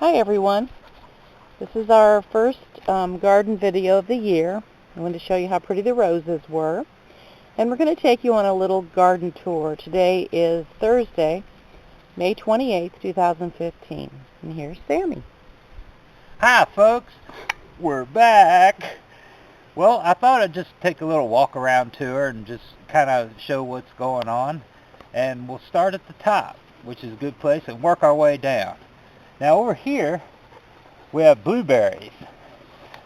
Hi everyone. This is our first garden video of the year. I wanted to show you how pretty the roses were. And we're going to take you on a little garden tour. Today is Thursday, May 28th, 2015. And here's Sammy. Hi folks, we're back. Well, I thought I'd just take a little walk around tour and just kind of show what's going on. And we'll start at the top, which is a good place, and work our way down. Now over here, we have blueberries.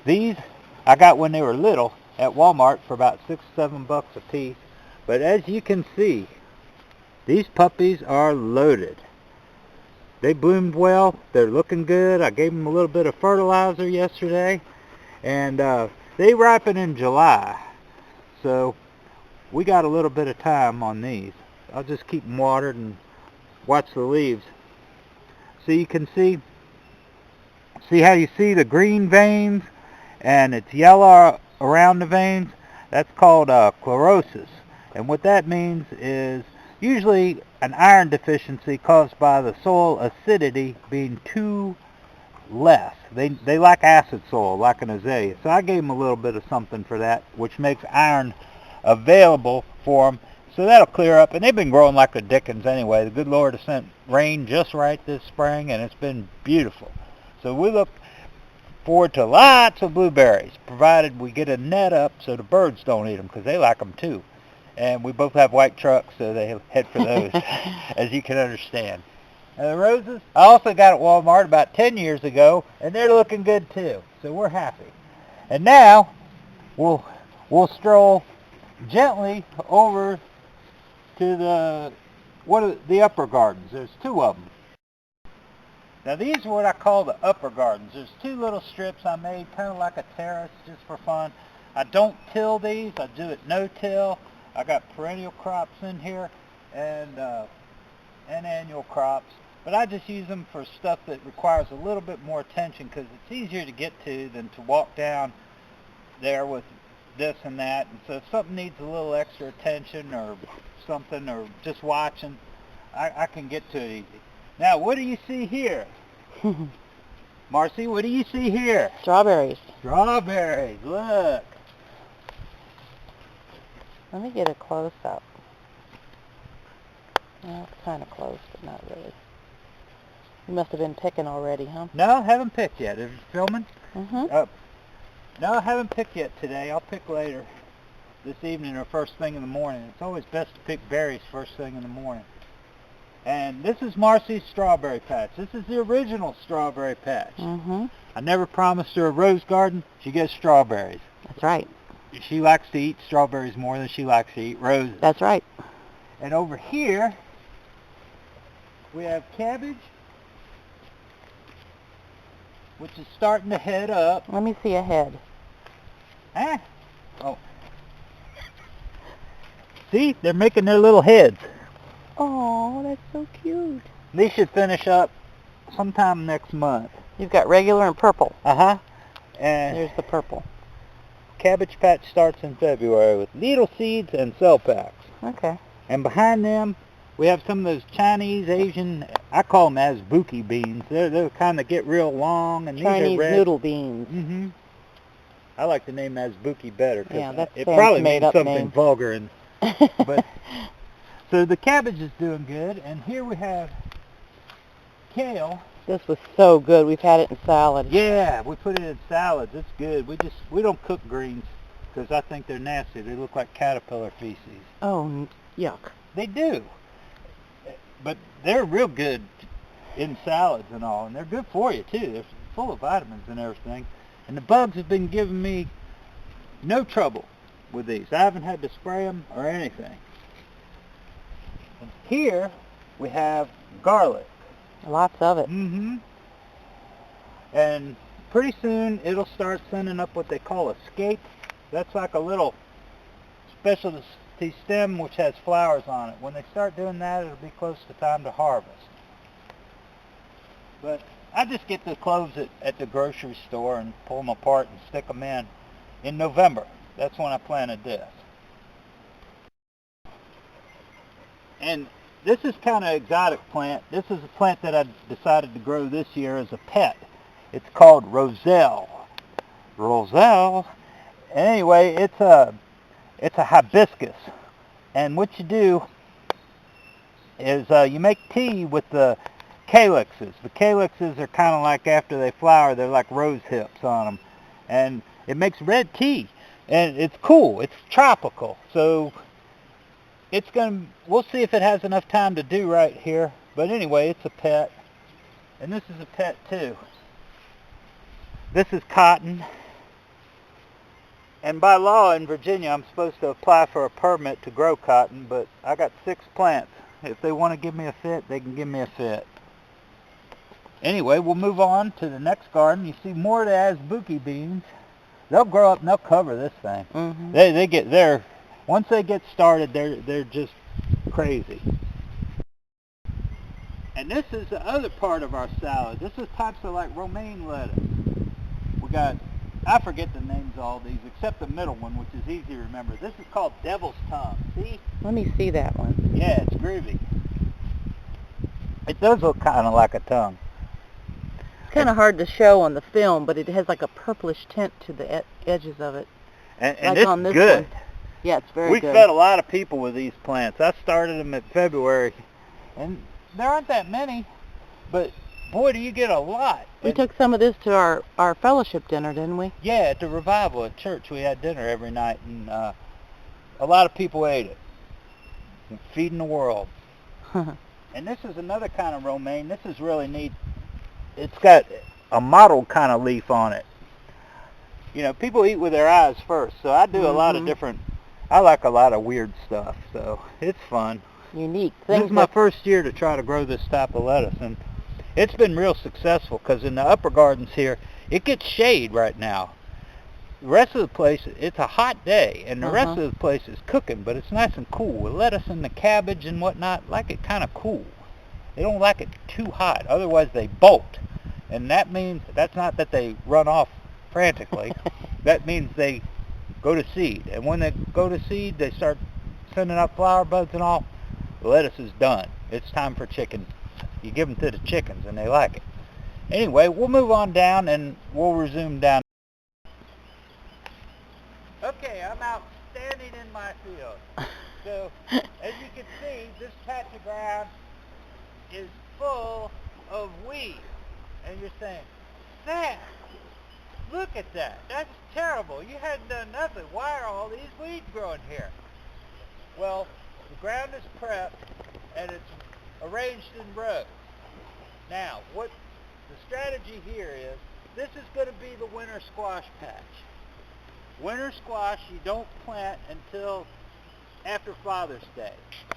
These I got when they were little at Walmart for about $6 or $7 a piece. But as you can see, these puppies are loaded. They bloomed well. They're looking good. I gave them a little bit of fertilizer yesterday. And they ripen in July. So we got a little bit of time on these. I'll just keep them watered and watch the leaves. So you can see how you see the green veins and it's yellow around the veins. That's called chlorosis. And what that means is usually an iron deficiency caused by the soil acidity being too less. They like acid soil, like an azalea. So I gave them a little bit of something for that, which makes iron available for them. So that'll clear up, and they've been growing like the dickens anyway. The good Lord has sent rain just right this spring, and it's been beautiful. So we look forward to lots of blueberries, provided we get a net up so the birds don't eat them, because they like them too. And we both have white trucks, so they head for those, as you can understand. And the roses, I also got at Walmart about 10 years ago, and they're looking good too. So we're happy. And now, we'll stroll gently over to the upper gardens. There's two of them. Now these are what I call the upper gardens. There's two little strips I made, kind of like a terrace, just for fun. I don't till these. I do it no-till. I got perennial crops in here and annual crops. But I just use them for stuff that requires a little bit more attention, because it's easier to get to than to walk down there with this and that. And so if something needs a little extra attention or something, or just watching, I can get to it easy. Now, what do you see here? Marcy, what do you see here? Strawberries. Strawberries, look. Let me get a close-up. Well, it's kind of close, but not really. You must have been picking already, huh? No, I haven't picked yet. Is it filming? Mm-hmm. No, I haven't picked yet today. I'll pick later this evening or first thing in the morning. It's always best to pick berries first thing in the morning. And this is Marcy's strawberry patch. This is the original strawberry patch. Mm-hmm. I never promised her a rose garden. She gets strawberries. That's right. She likes to eat strawberries more than she likes to eat roses. That's right. And over here, we have cabbage, which is starting to head up. Let me see a head. Huh? Oh. See, they're making their little heads. Oh, that's so cute. These should finish up sometime next month. You've got regular and purple. Uh-huh. And there's the purple. Cabbage patch starts in February with needle seeds and cell packs. Okay. And behind them, we have some of those Chinese, Asian, I call them azbuki beans. They're kind of get real long, and Chinese these are red. noodle beans. Mm-hmm. I like the name azbuki better, because it Sam's probably means something name. vulgar. And but so the cabbage is doing good, and here we have kale. This was so good. We've had it in salad. Yeah, we put it in salads. It's good. We don't cook greens because I think they're nasty. They look like caterpillar feces. Oh, yuck. They do. But they're real good in salads and all, and they're good for you too. They're full of vitamins and everything. And the bugs have been giving me no trouble with these. I haven't had to spray them or anything. And here we have garlic. Lots of it. Mm-hmm. And pretty soon it'll start sending up what they call a scape. That's like a little specialty stem which has flowers on it. When they start doing that, it'll be close to time to harvest. But I just get the cloves at the grocery store and pull them apart and stick them in November. That's when I planted this. And this is kind of exotic plant. This is a plant that I decided to grow this year as a pet. It's called roselle. Roselle. Anyway, it's a hibiscus. And what you do is you make tea with the calyxes. The calyxes are kind of like, after they flower, they're like rose hips on them. And it makes red tea. And it's cool. It's tropical. So we'll see if it has enough time to do right here. But anyway, it's a pet. And this is a pet too. This is cotton. And by law in Virginia, I'm supposed to apply for a permit to grow cotton, but I got 6 plants. If they want to give me a fit, they can give me a fit. Anyway, we'll move on to the next garden. You see more of the asbuki beans. They'll grow up and they'll cover this thing. Mm-hmm. Once they get started, they're just crazy. And this is the other part of our salad. This is types of like romaine lettuce. We got, I forget the names of all these, except the middle one, which is easy to remember. This is called devil's tongue. See? Let me see that one. Yeah, it's groovy. It does look kind of like a tongue. It's kind of hard to show on the film, but it has like a purplish tint to the edges of it. And like it's on this good. One. Yeah, it's very We good. fed a lot of people with these plants. I started them in February, and there aren't that many, but boy, do you get a lot. We took some of this to our fellowship dinner, didn't we? Yeah, at the revival at church, we had dinner every night, and a lot of people ate it. Feeding the world. And this is another kind of romaine. This is really neat. It's got a mottled kind of leaf on it. You know, people eat with their eyes first, so I do a lot of different, I like a lot of weird stuff, so it's fun. Unique This things. is my first year to try to grow this type of lettuce, and it's been real successful, because in the upper gardens here, it gets shade right now. The rest of the place, it's a hot day, and the rest of the place is cooking, but it's nice and cool. The lettuce and the cabbage and whatnot like it kind of cool. They don't like it too hot, otherwise they bolt. And that means, that's not that they run off frantically. That means they go to seed. And when they go to seed, they start sending up flower buds and all. The lettuce is done. It's time for chickens. You give them to the chickens and they like it. Anyway, we'll move on down and we'll resume down. Okay, I'm out standing in my field. So, as you can see, this patch of ground is full of weeds. And you're saying, Sam, look at that. That's terrible. You hadn't done nothing. Why are all these weeds growing here? Well, the ground is prepped and it's arranged in rows. Now, what the strategy here is, this is going to be the winter squash patch. Winter squash you don't plant until after Father's Day.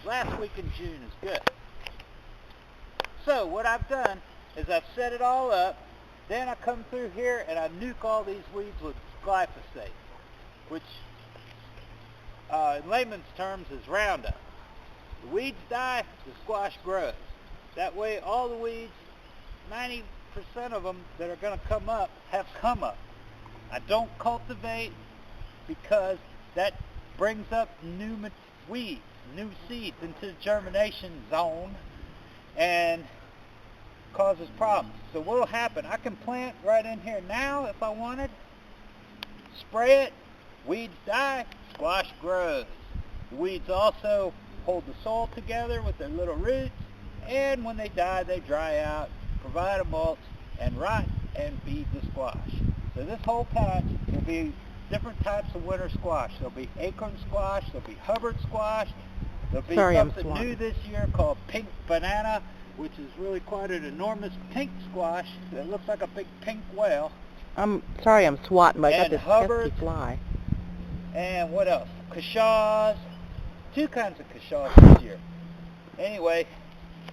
Last week in June is good. So what I've done is I've set it all up, then I come through here and I nuke all these weeds with glyphosate, which in layman's terms is Roundup. The weeds die, the squash grows. That way all the weeds, 90% of them that are going to come up have come up. I don't cultivate because that brings up new weeds, new seeds into the germination zone and causes problems. So what will happen, I can plant right in here now if I wanted, spray it, weeds die, squash grows. The weeds also hold the soil together with their little roots, and when they die, they dry out, provide a mulch, and rot and feed the squash. So this whole patch will be different types of winter squash. There'll be acorn squash, there'll be Hubbard squash, there'll be something new this year called pink banana, which is really quite an enormous pink squash that looks like a big pink whale. I'm sorry I'm swatting, but I got this Hubbard, pesky fly. And what else? Kashaws. 2 kinds of kashaws this year. Anyway,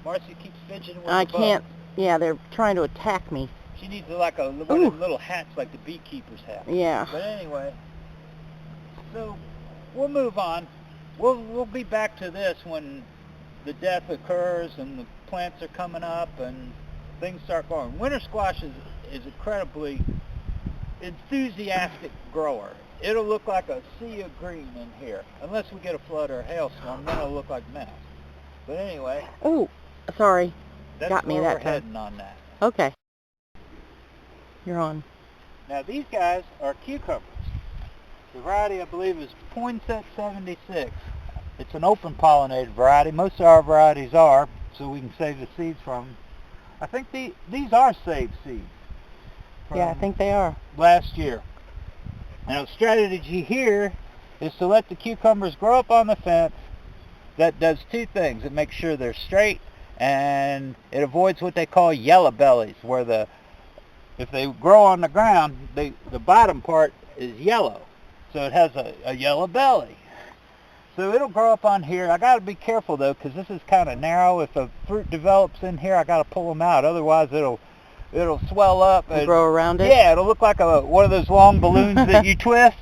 Marcy keeps fidgeting with I the can't. bugs. Yeah, they're trying to attack me. She needs like one of those little hats like the beekeepers have. Yeah. But anyway, so we'll move on. We'll be back to this when the death occurs and the plants are coming up and things start going. Winter squash is incredibly enthusiastic grower. It'll look like a sea of green in here. Unless we get a flood or a hailstorm, then it'll look like mess. But anyway. Oh, sorry. That's Got me where that we're time. heading on that. Okay. You're on. Now these guys are cucumbers. The variety I believe is Poinsett 76. It's an open pollinated variety. Most of our varieties are, so we can save the seeds from them. I think these are saved seeds. Yeah, I think they are. Last year. Now the strategy here is to let the cucumbers grow up on the fence. That does two things. It makes sure they're straight, and it avoids what they call yellow bellies, where if they grow on the ground, the bottom part is yellow, so it has a yellow belly. So it'll grow up on here. I got to be careful though, because this is kind of narrow. If the fruit develops in here, I got to pull them out. Otherwise, it'll swell up and grow around it. Yeah, it'll look like one of those long balloons that you twist.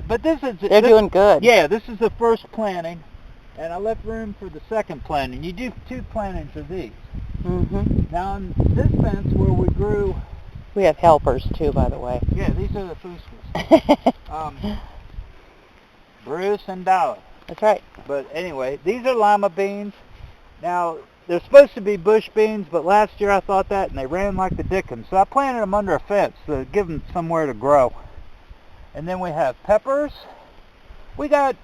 But they're doing good. Yeah, this is the first planting, and I left room for the second planting. You do 2 plantings of these. Mm-hmm. Now on this fence where we grew, we have helpers too, by the way. Yeah, these are the foosters. Bruce and Dollar. That's right. But anyway, these are lima beans. Now they're supposed to be bush beans, but last year I thought that, and they ran like the dickens. So I planted them under a fence to give them somewhere to grow. And then we have peppers. We got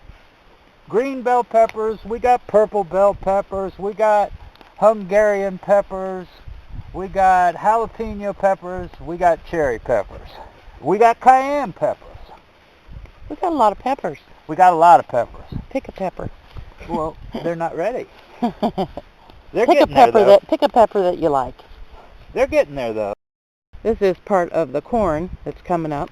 green bell peppers. We got purple bell peppers. We got Hungarian peppers. We got jalapeno peppers. We got cherry peppers. We got cayenne peppers. We got a lot of peppers. We got a lot of peppers. Pick a pepper. Well, they're not ready. Pick a pepper that you like. They're getting there though. This is part of the corn that's coming up.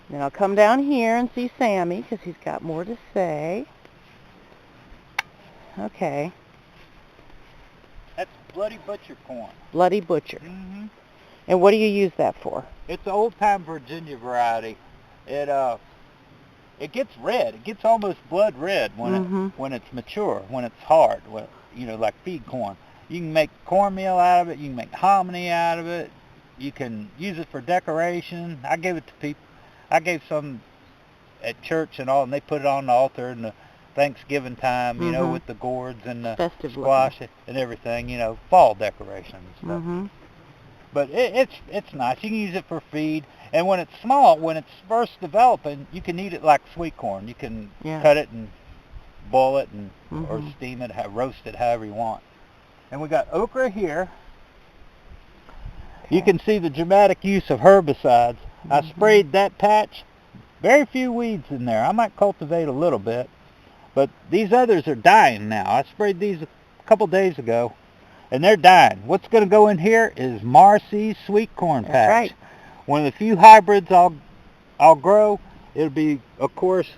Then I'll come down here and see Sammy because he's got more to say. Okay. That's Bloody Butcher corn. Bloody Butcher. Mm-hmm. And what do you use that for? It's an old-time Virginia variety. It gets red. It gets almost blood red when it's mature, when it's hard, like feed corn. You can make cornmeal out of it. You can make hominy out of it. You can use it for decoration. I gave it to people. I gave some at church and all, and they put it on the altar in the Thanksgiving time, with the gourds and the festive squash and everything, fall decoration and stuff. Mm-hmm. But it's nice. You can use it for feed. And when it's small, when it's first developing, you can eat it like sweet corn. You can cut it and boil it or steam it, roast it, however you want. And we got okra here. Okay. You can see the dramatic use of herbicides. I sprayed that patch. Very few weeds in there. I might cultivate a little bit. But these others are dying now. I sprayed these a couple days ago, and they're dying. What's going to go in here is Marcy's sweet corn patch. That's right. One of the few hybrids I'll grow. It'll be, of course,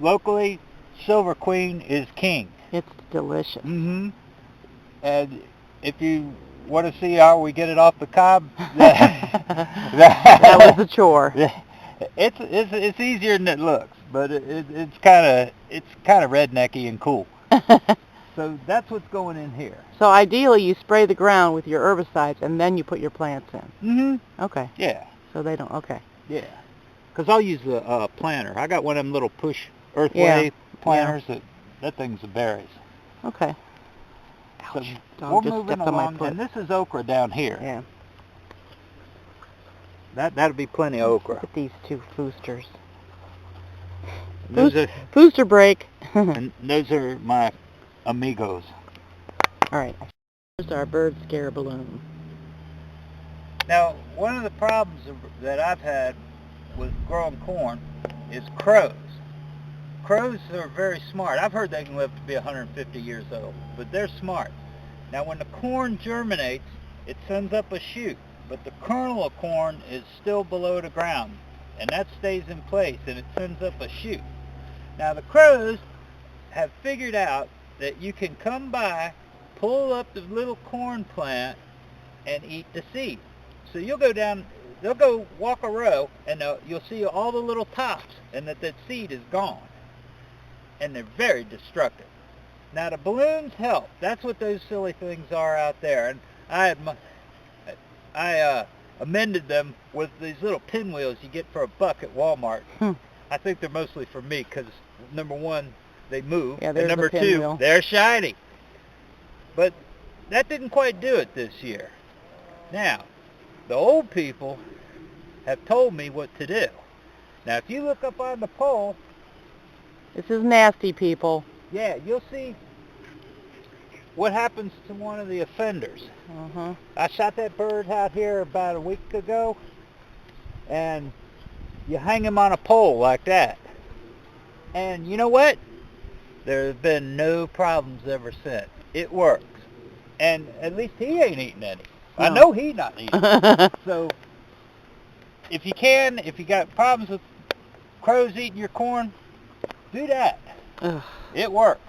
locally, Silver Queen is king. It's delicious. Mm-hmm. And if you want to see how we get it off the cob, that was a chore. It's easier than it looks, but it's kind of rednecky and cool. So that's what's going in here. So ideally, you spray the ground with your herbicides, and then you put your plants in. Mm-hmm. Okay. Yeah. So they don't. Okay. Yeah. Because I'll use the planter. I got one of them little push earthway planters. That thing's the berries. Okay. So Dog we're just moving stepped on my along, foot. and this is okra down here. Yeah. That'll be plenty of okra. Look at these two foosters. Fooster break. And those are my amigos. All right. Here's our bird scare balloon. Now, one of the problems that I've had with growing corn is crows. Crows are very smart. I've heard they can live to be 150 years old, but they're smart. Now, when the corn germinates, it sends up a shoot, but the kernel of corn is still below the ground, and that stays in place, and it sends up a shoot. Now, the crows have figured out that you can come by, pull up the little corn plant, and eat the seed. So you'll go down, they'll go walk a row, and you'll see all the little tops, and that seed is gone. And they're very destructive. Now the balloons help. That's what those silly things are out there. And I amended them with these little pinwheels you get for $1 at Walmart. I think they're mostly for me because, number one, they move. Yeah, and there's number the two, pinwheel. they're shiny. But that didn't quite do it this year. Now, the old people have told me what to do. Now, if you look up on the pole, This is nasty, people. yeah, you'll see what happens to one of the offenders. Uh-huh. I shot that bird out here about a week ago, and you hang him on a pole like that. And you know what? There have been no problems ever since. It works. And at least he ain't eating any. No. I know he's not eating. So, if you got problems with crows eating your corn, do that. Ugh, It works.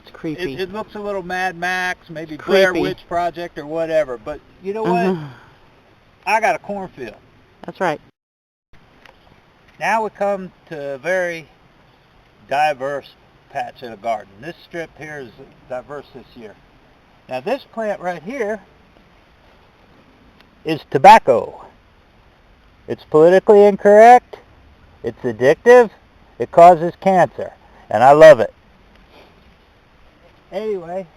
it's creepy. It looks a little Mad Max, maybe It's Blair creepy. Witch Project or whatever. But you know what? I got a cornfield. That's right. Now we come to a very diverse patch of the garden. This strip here is diverse this year. Now this plant right here is tobacco. It's politically incorrect, it's addictive, it causes cancer, and I love it. Anyway,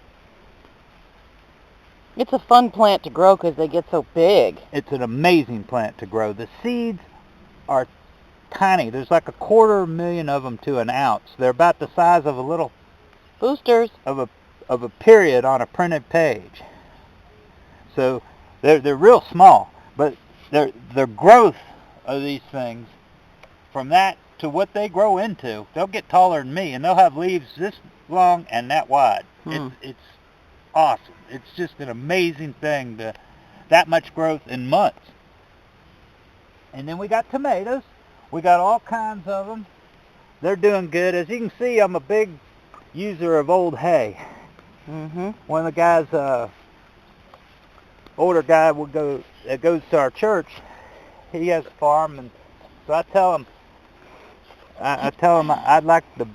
It's a fun plant to grow because they get so big. it's an amazing plant to grow. The seeds are tiny. There's like 250,000 of them to an ounce. They're about the size of a little Boosters. of a period on a printed page. So they're real small, but their growth of these things, from that to what they grow into, they'll get taller than me, and they'll have leaves this long and that wide. It's awesome. It's just an amazing thing, that much growth in months. And then we got tomatoes. We got all kinds of them. They're doing good. As you can see, I'm a big user of old hay. Mm-hmm. One of the guys, older guy that goes to our church, he has a farm, and so I tell him I'd like the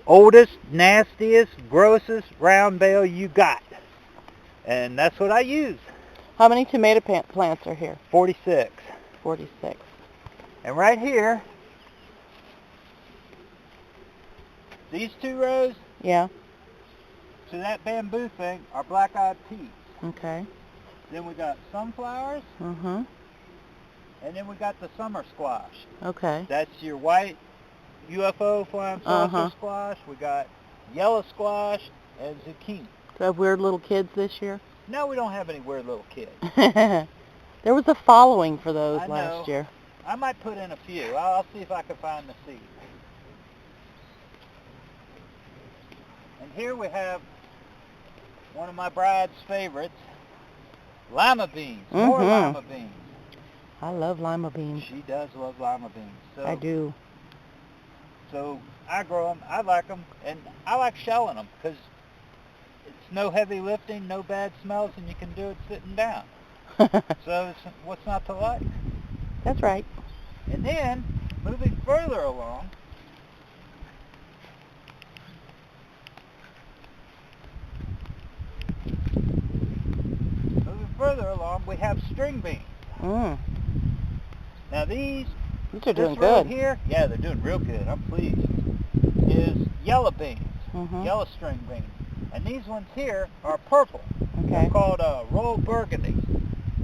oldest, nastiest, grossest round bale you got. And that's what I use. How many tomato plants are here? 46. 46. And right here, these 2 rows Yeah. to that bamboo thing are black-eyed peas. Okay. Then we got sunflowers, Mm-hmm. and then we got the summer squash. Okay. That's your white UFO flying saucer Uh-huh. squash. We got yellow squash and zucchini. Do you have weird little kids this year? No, we don't have any weird little kids. There was a following for those I know. last year. I might put in a few. I'll see if I can find the seed. And here we have one of my bride's favorites, lima beans. More Mhm. lima beans. I love lima beans. She does love lima beans. So, I do. So I grow them. I like them, and I like shelling them because it's no heavy lifting, no bad smells, and you can do it sitting down. So what's not to like? That's right. And then, moving further along, we have string beans. Mm. Now these are doing this row good. here, yeah, they're doing real good. I'm pleased. Is yellow beans, Mhm. yellow string beans, and these ones here are purple. Okay. They're called royal burgundy.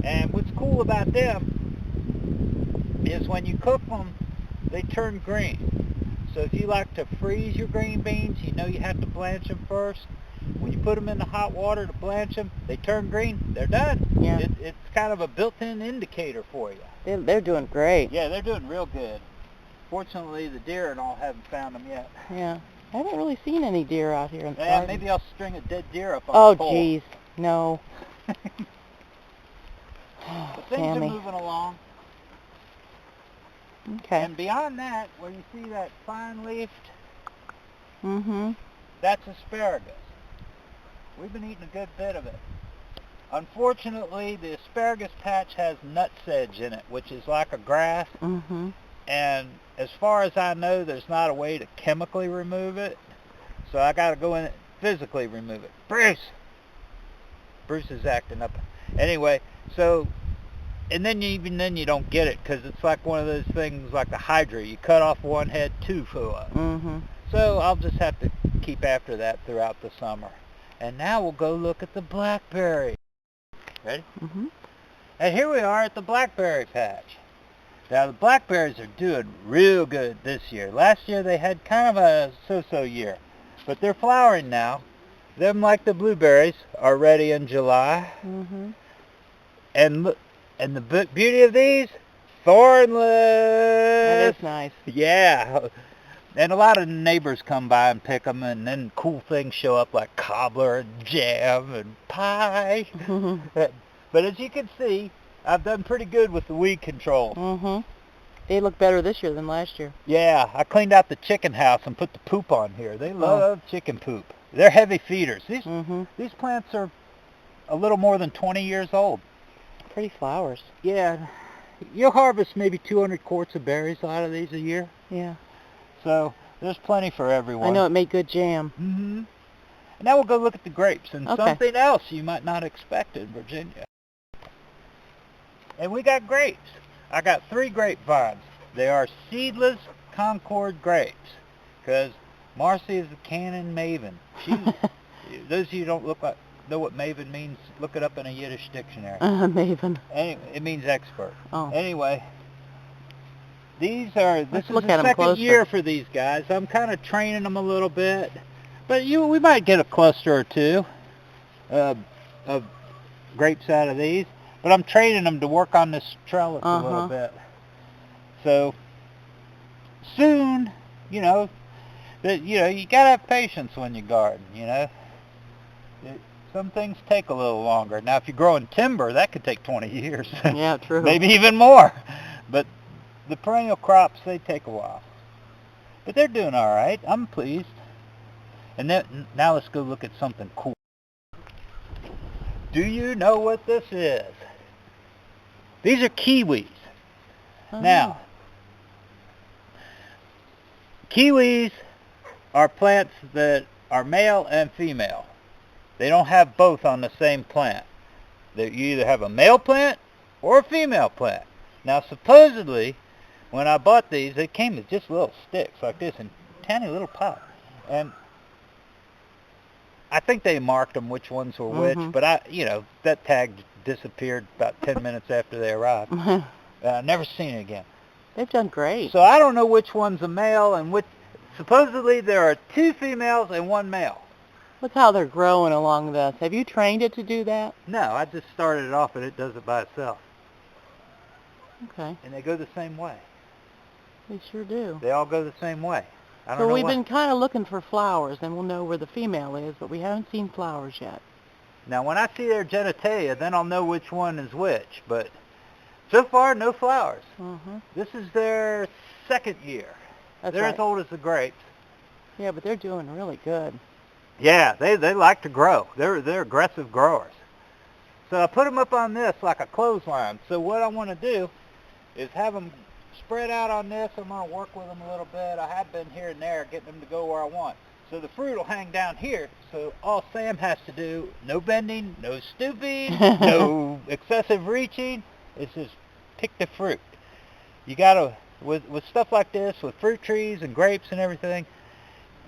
And what's cool about them is when you cook them, they turn green. So if you like to freeze your green beans, you know you have to blanch them first. When you put them in the hot water to blanch them, they turn green, they're done. Yeah. It's kind of a built-in indicator for you. They're doing great. Yeah, they're doing real good. Fortunately, the deer and all haven't found them yet. Yeah. I haven't really seen any deer out here in the Yeah, garden. maybe I'll string a dead deer up on Oh, the pole. jeez. No. But things Sammy. are moving along. Okay. And beyond that, where you see that fine-leafed, Mm-hmm. that's asparagus. We've been eating a good bit of it. Unfortunately, the asparagus patch has nutsedge in it, which is like a grass. Mm-hmm. And as far as I know, there's not a way to chemically remove it. So I got to go in and physically remove it. Bruce is acting up. Anyway, so, and then even then you don't get it because it's like one of those things like the hydra. You cut off one head, 2 fill up. Mm-hmm. So So I'll just have to keep after that throughout the summer. And now we'll go look at the blackberry. Ready? Mm-hmm. And here we are at the Blackberry Patch. Now the blackberries are doing real good this year. Last year they had kind of a so-so year. But they're flowering now. Them, like the blueberries, are ready in July. Mm-hmm. And look, and the beauty of these, thornless. That is nice. Yeah. And a lot of neighbors come by and pick them, and then cool things show up like cobbler and jam and pie. But as you can see, I've done pretty good with the weed control. Mm-hmm. They look better this year than last year. Yeah, I cleaned out the chicken house and put the poop on here. They love chicken poop. They're heavy feeders. These plants are a little more than 20 years old. Pretty flowers. Yeah, you'll harvest maybe 200 quarts of berries out of these a year. Yeah. So there's plenty for everyone. I know it made good jam. Mm-hmm. And now we'll go look at the grapes and something else you might not expect in Virginia. And we got grapes. I got 3 grapevines. They are seedless Concord grapes, because Marcy is a canon maven. Those of you who don't know what maven means, look it up in a Yiddish dictionary. Maven. Anyway, it means expert. Oh. Anyway, this is the second year for these guys. I'm kind of training them a little bit, but we might get a cluster or two of grapes out of these. But I'm training them to work on this trellis a little bit. So soon, you gotta have patience when you garden. Some things take a little longer. Now, if you're growing timber, that could take 20 years. Yeah, true. Maybe even more. But the perennial crops, they take a while. But they're doing all right. I'm pleased. And then now let's go look at something cool. Do you know what this is? These are kiwis. Now, kiwis are plants that are male and female. They don't have both on the same plant. You either have a male plant or a female plant. Now, supposedly, when I bought these, they came with just little sticks like this in tiny little pots. And I think they marked them which ones were which, but that tag disappeared about 10 minutes after they arrived. Never seen it again. They've done great. So I don't know which one's a male and which. Supposedly there are 2 females and 1 male. Look how they're growing along this. Have you trained it to do that? No, I just started it off and it does it by itself. Okay. And they go the same way. They sure do. They all go the same way. I don't know. We've been kind of looking for flowers, and we'll know where the female is, but we haven't seen flowers yet. Now, when I see their genitalia, then I'll know which one is which. But so far, no flowers. This is their 2nd year. They're as old as the grapes. Yeah, but they're doing really good. Yeah, they like to grow. They're aggressive growers. So I put them up on this like a clothesline. So what I want to do is have them spread out on this. I'm going to work with them a little bit. I have been here and there getting them to go where I want. So the fruit will hang down here. So all Sam has to do, no bending, no stooping, no excessive reaching, is just pick the fruit. You got to, with stuff like this, with fruit trees and grapes and everything,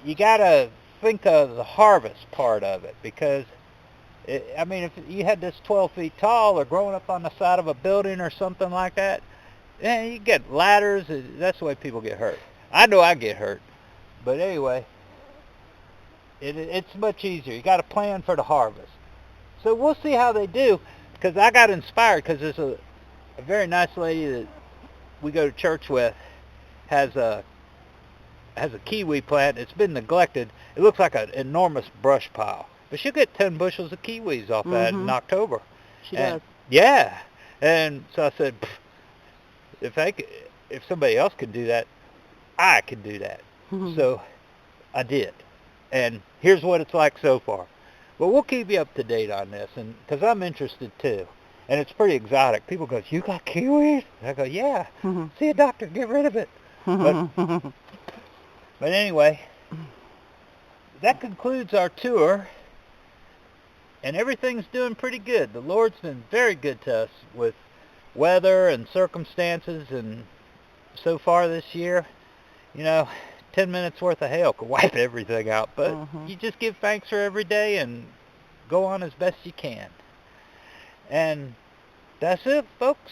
you got to think of the harvest part of it, because if you had this 12 feet tall or growing up on the side of a building or something like that, you get ladders. That's the way people get hurt. I know I get hurt. But anyway, it's much easier. You got to plan for the harvest. So we'll see how they do, because I got inspired because there's a very nice lady that we go to church with has a kiwi plant. It's been neglected. It looks like an enormous brush pile. But she'll get 10 bushels of kiwis off that in October. She does. Yeah. And so I said, if somebody else could do that, I could do that. So I did. And here's what it's like so far. But we'll keep you up to date on this, and because I'm interested too. And it's pretty exotic. People go, "You got kiwis?" I go, "Yeah." See a doctor, get rid of it. But anyway, that concludes our tour. And everything's doing pretty good. The Lord's been very good to us with weather and circumstances, and so far this year, 10 minutes worth of hail could wipe everything out. But Mhm. you just give thanks for every day and go on as best you can. And that's it, folks.